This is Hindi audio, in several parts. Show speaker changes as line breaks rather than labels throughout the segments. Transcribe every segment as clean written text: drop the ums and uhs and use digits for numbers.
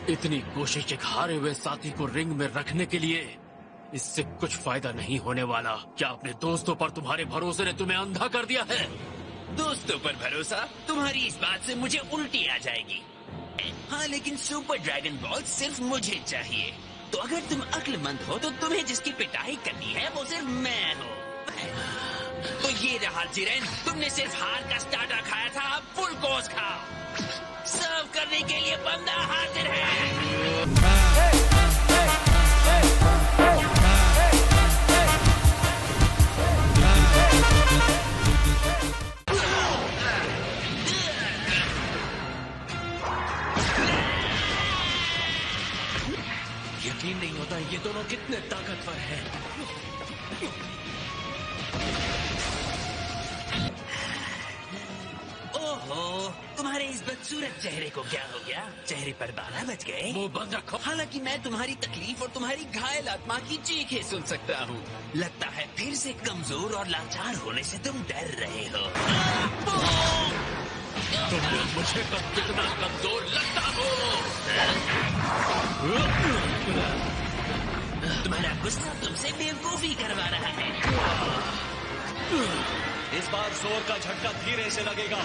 इतनी कोशिश एक हारे हुए साथी को रिंग में रखने के लिए, इससे कुछ फायदा नहीं होने वाला। क्या अपने दोस्तों पर तुम्हारे भरोसे ने तुम्हें अंधा कर दिया है?
दोस्तों पर भरोसा? तुम्हारी इस बात से मुझे उल्टी आ जाएगी। हाँ, लेकिन सुपर ड्रैगन बॉल सिर्फ मुझे चाहिए। तो अगर तुम अक्लमंद हो तो तुम्हें जिसकी पिटाई करनी है वो सिर्फ मैं हूँ। तो ये रहा जिरेन, तुमने सिर्फ हार का स्टार्टर खाया था, अब फुल कोर्स खाओ। सर्व करने के लिए बंदा हाजिर है।
यकीन नहीं होता ये दोनों कितने ताकतवर हैं।
ओहो, तुम्हारे इस बदसूरत चेहरे को क्या हो गया? चेहरे पर बाला बच गए?
वो बंद रखो।
हालांकि मैं तुम्हारी तकलीफ और तुम्हारी घायल आत्मा की चीखें सुन सकता हूँ। लगता है फिर से कमजोर और लाचार होने से तुम डर रहे हो।
तुमने मुझे कब कितना कमजोर लगता हो?
तुम्हारा गुस्सा तुमसे बेवकूफी करवा रहा है।
इस बार जोर का झटका धीरे से लगेगा।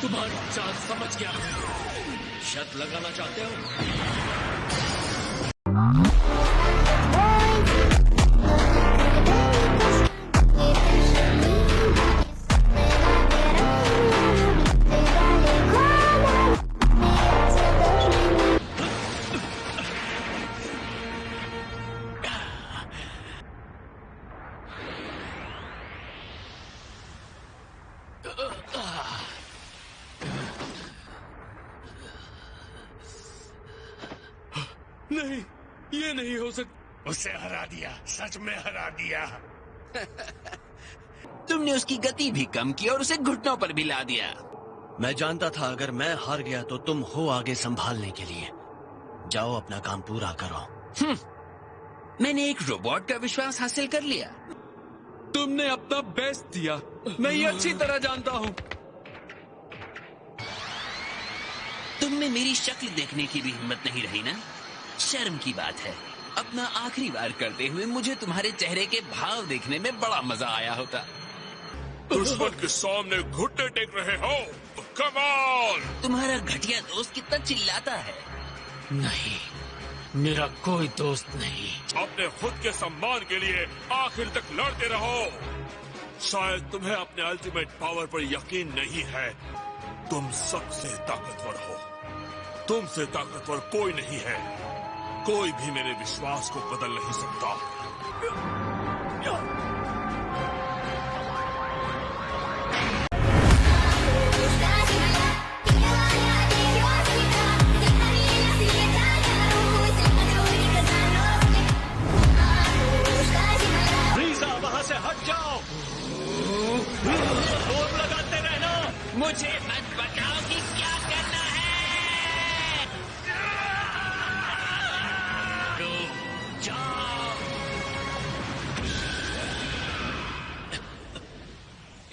तुम्हारी चाल समझ गया।
शर्त लगाना चाहते हो?
नहीं, ये नहीं हो सकता।
उसे हरा दिया, सच में हरा दिया।
तुमने उसकी गति भी कम की और उसे घुटनों पर भी ला दिया।
मैं जानता था अगर मैं हार गया तो तुम हो आगे संभालने के लिए। जाओ अपना काम पूरा करो।
मैंने एक रोबोट का विश्वास हासिल कर लिया।
तुमने अपना बेस्ट दिया, मैं ये अच्छी तरह जानता हूँ।
तुम में मेरी शक्ल देखने की भी हिम्मत नहीं रही ना? शर्म की बात है। अपना आखिरी वार करते हुए मुझे तुम्हारे चेहरे के भाव देखने में बड़ा मजा आया होता।
दुश्मन के सामने घुटने टेक रहे हो? कमाल!
तुम्हारा घटिया दोस्त कितना चिल्लाता है।
नहीं, मेरा कोई दोस्त नहीं।
अपने खुद के सम्मान के लिए आखिर तक लड़ते रहो। शायद तुम्हें अपने अल्टीमेट पावर पर यकीन नहीं है। तुम सबसे ताकतवर हो। तुमसे ताकतवर कोई नहीं है। कोई भी मेरे विश्वास को बदल नहीं सकता।
रीजा, वहाँ से हट जाओ। जोर लगाते रहना।
मुझे मत बताओ कि क्या करना है।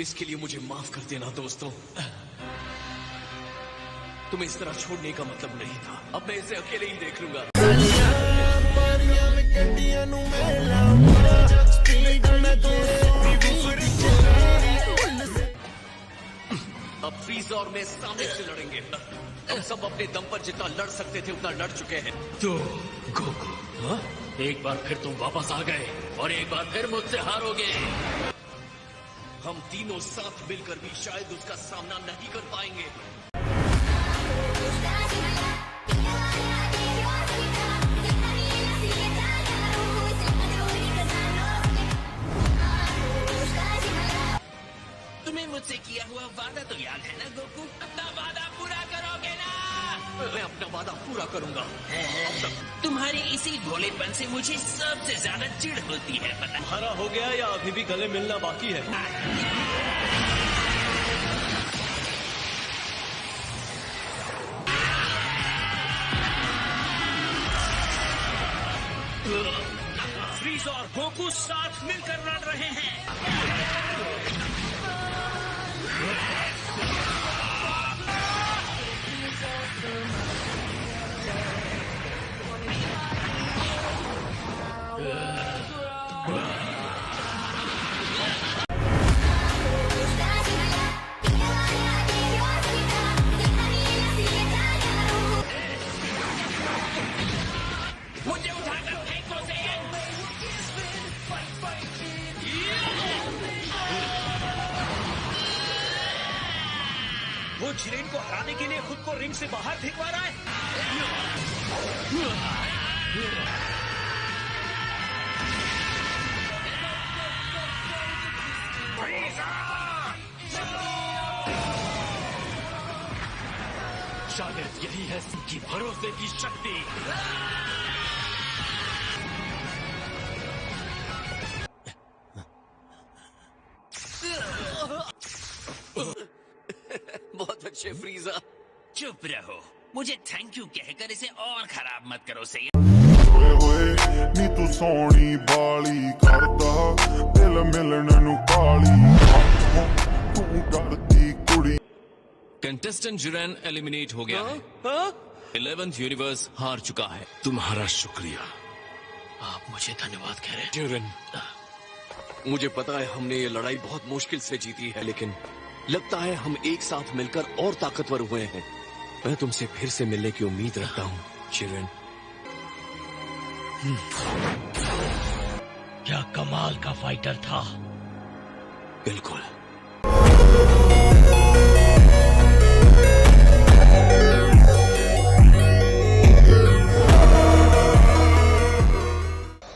इसके लिए मुझे माफ कर देना दोस्तों। तुम्हें इस तरह छोड़ने का मतलब नहीं था। अब मैं इसे अकेले ही देख लूंगा। अब फ्रीज और मैं सामने से लड़ेंगे। हम सब अपने दम पर जितना लड़ सकते थे उतना लड़ चुके हैं।
तो गोकू, एक बार फिर तुम वापस आ गए और एक बार फिर मुझसे हारोगे।
हम तीनों साथ मिलकर भी शायद उसका सामना नहीं कर पाएंगे।
तुम्हें मुझसे किया हुआ वादा तो याद है ना गोकू? अपना वादा पूरा करोगे ना?
मैं अपना वादा पूरा करूंगा।
तुम्हारे इसी भोलेपन से मुझे सबसे ज्यादा चिढ़ होती है, पता?
हरा हो गया या अभी भी गले मिलना बाकी है?
फ्रीज और गोकू साथ मिलकर लड़ रहे हैं।
खुद को रिंग से बाहर फेंकवा रहा है।
शायद यही है कि भरोसे की शक्ति।
बहुत अच्छे फ्रीजा।
चुप रहो, मुझे थैंक यू कहकर इसे और खराब मत करो। सही
ਹੋਏ ਹੋਏ ਨੀ ਤੂੰ ਸੋਹਣੀ ਬਾਲੀ ਕਰਦਾ ਦਿਲ ਮਿਲਣ ਨੂੰ ਕਾਲੀ ਤੂੰ ਡਰਦੀ ਕੁੜੀ।
कंटेस्टेंट जुरैन एलिमिनेट हो गया है। 11th यूनिवर्स हार चुका है।
तुम्हारा शुक्रिया।
आप मुझे धन्यवाद कह रहे हैं।
जुरैन, मुझे पता है हमने ये लड़ाई बहुत मुश्किल से जीती है, लेकिन लगता है हम एक साथ मिलकर और ताकतवर हुए हैं। मैं तुमसे फिर से मिलने की उम्मीद रखता हूँ जुरैन।
क्या कमाल का फाइटर था।
बिल्कुल।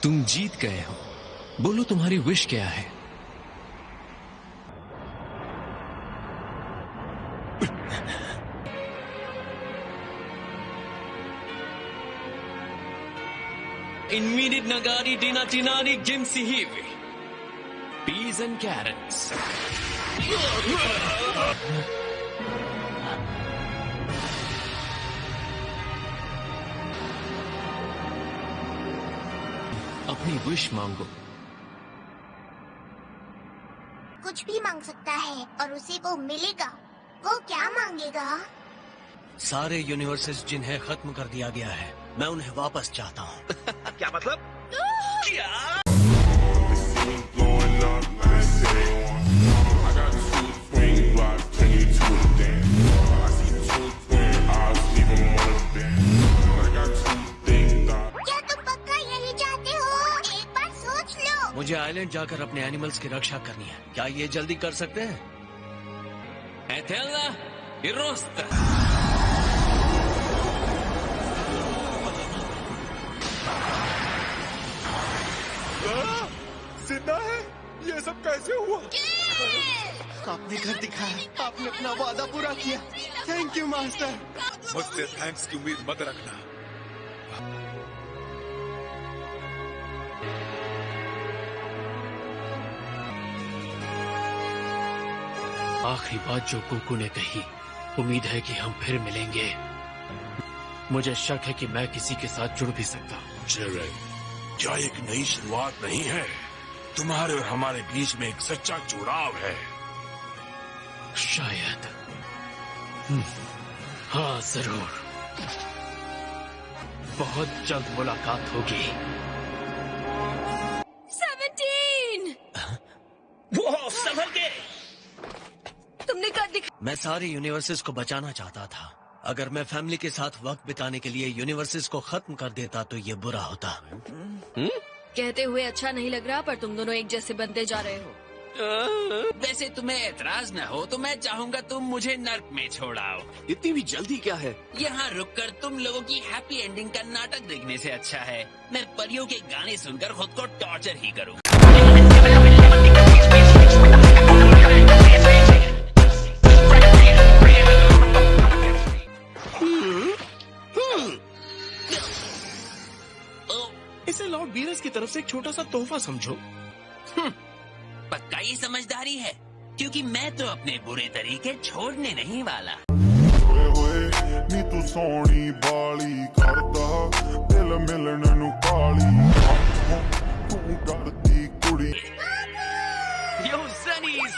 तुम जीत गए हो। बोलो तुम्हारी विश क्या है? Infinite Nagari Dinatinari Gimsihivi. Peas and carrots. अपनी विश मांगो।
कुछ भी मांग सकता है और उसे वो मिलेगा। वो क्या मांगेगा?
सारे यूनिवर्सेस जिन्हें खत्म कर दिया गया है, मैं उन्हें वापस चाहता हूँ।
क्या मतलब? क्या?
Going up, let's say on. I got two swing blocks, take you to the dance. I see two twin eyes, leave them on the bench. I got two things that
क्या तुम पक्का यही चाहते हो? एक बार सोच लो।
मुझे आइलैंड जाकर अपने एनिमल्स की रक्षा करनी है। क्या ये जल्दी कर सकते हैं?
Etella Irosta.
जिंदा है? ये सब कैसे हुआ?
आपने घर दिखाया, आपने अपना वादा पूरा किया। Thank you master.
मुझसे थैंक्स की उम्मीद मत रखना।
आखिरी बात जो कुकू ने कही, उम्मीद है कि हम फिर मिलेंगे। मुझे शक है कि मैं किसी के साथ जुड़ भी सकता हूँ।
जेरेन, क्या एक नई शुरुआत नहीं है? तुम्हारे और हमारे बीच में एक सच्चा जुड़ाव है।
शायद। हाँ जरूर। बहुत जल्द मुलाकात होगी।
17!
वो संभल के।
तुमने कर दिखा।
मैं सारे यूनिवर्सेस को बचाना चाहता था। अगर मैं फैमिली के साथ वक्त बिताने के लिए यूनिवर्सेस को खत्म कर देता तो ये बुरा होता।
कहते हुए अच्छा नहीं लग रहा, पर तुम दोनों एक जैसे बनते जा रहे हो।
वैसे तुम्हें एतराज न हो तो मैं चाहूंगा तुम मुझे नर्क में छोड़ाओ।
इतनी भी जल्दी क्या है?
यहाँ रुककर तुम लोगों की हैप्पी एंडिंग का नाटक देखने से अच्छा है मैं परियों के गाने सुनकर खुद को टॉर्चर ही करूँ।
इसे लॉर्ड बीरस की तरफ से एक छोटा सा तोहफा समझो।
पक्का ये समझदारी है, क्योंकि मैं तो अपने बुरे तरीके छोड़ने नहीं वाला।
ਹੋਏ ਹੋਏ ਨੀ ਤੂੰ ਸੋਹਣੀ ਬਾਲੀ ਕਰਦਾ ਦਿਲ ਮਿਲਣ ਨੂੰ ਕਾਲੀ ਤੂੰ ਡਰਦੀ ਕੁੜੀ।
यो सनीज,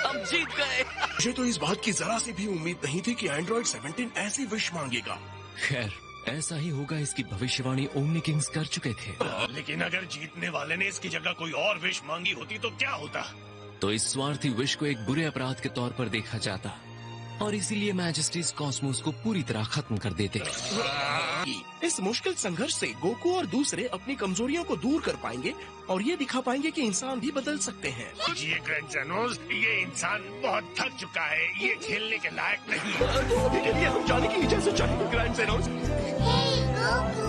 हम जीत गए।
मुझे तो इस बात की जरा सी भी उम्मीद नहीं थी कि एंड्रॉइड 17 ऐसी विश मांगेगा।
खैर, ऐसा ही होगा इसकी भविष्यवाणी ओमनी किंग्स कर चुके थे।
लेकिन अगर जीतने वाले ने इसकी जगह कोई और विश मांगी होती तो क्या होता?
तो इस स्वार्थी विश को एक बुरे अपराध के तौर पर देखा जाता और इसीलिए मैजेस्टीज कॉस्मोस को पूरी तरह खत्म कर देते।
इस मुश्किल संघर्ष से गोकू और दूसरे अपनी कमजोरियों को दूर कर पाएंगे और ये दिखा पाएंगे कि इंसान भी बदल सकते हैं।
ये ग्रैंड जेनोस, ये इंसान बहुत थक चुका है, ये खेलने के लायक नहीं है।
तो अभी के लिए हम जाने की इजाजत चाहेंगे ग्रैंड जेनोस।
हे गोकू,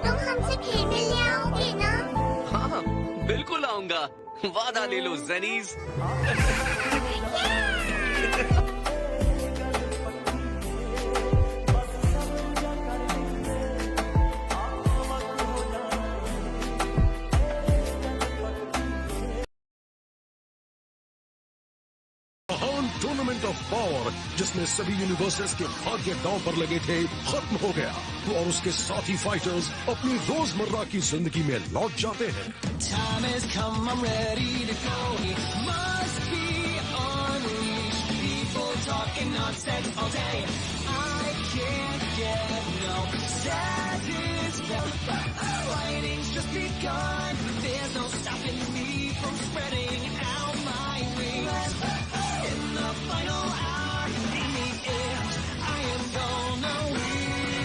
तुम हमसे खेलने ले आओगे ना?
हाँ, बिल्कुल आऊंगा। वादा ले लो जेनीज।
महान टूर्नामेंट ऑफ पावर, जिसमें सभी यूनिवर्सेस के भाग्य दांव पर लगे थे, खत्म हो गया और उसके साथी फाइटर्स अपनी रोजमर्रा की जिंदगी में लौट जाते हैं।
Time has come, I'm ready to go. Must be unleashed. People talking nonsense all day. I can't get no satisfaction. Fighting's just begun. There's no stopping me from spreading out my wings. In the final hour, in the end, I am gonna win.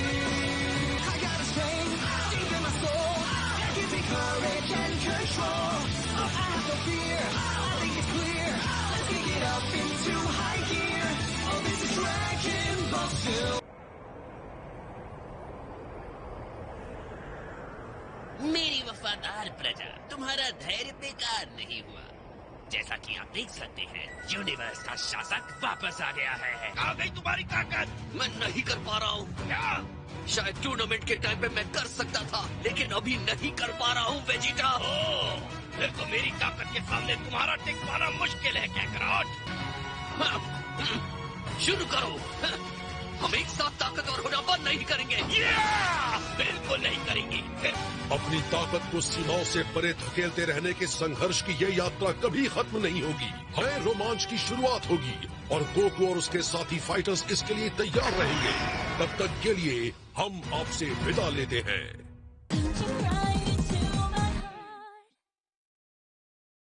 I got a strength deep in my soul that gives me courage and control. I have no fear, I think it's clear. Let's kick it up into high gear. Oh, this is Dragon Ball Super.
मेरी वफादार प्रजा, तुम्हारा धैर्य बेकार नहीं हुआ। जैसा कि आप देख सकते हैं, यूनिवर्स का शासक वापस आ गया है।
आ गई तुम्हारी ताकत।
मैं नहीं कर पा रहा हूँ।
क्या?
शायद टूर्नामेंट के टाइम पे मैं कर सकता था, लेकिन अभी नहीं कर पा रहा हूँ वेजिटा।
फिर तो मेरी ताकत के सामने तुम्हारा टिक पाना मुश्किल है कैकरॉट।
शुरू करो। हम एक साथ ताकतवर होना बंद नहीं करेंगे।
बिल्कुल नहीं करेंगे।
अपनी ताकत को सीमाओं से परे धकेलते रहने के संघर्ष की ये यात्रा कभी खत्म नहीं होगी। नए रोमांच की शुरुआत होगी और गोकू और उसके साथी फाइटर्स इसके लिए तैयार रहेंगे। तब तक के लिए हम आपसे विदा लेते हैं।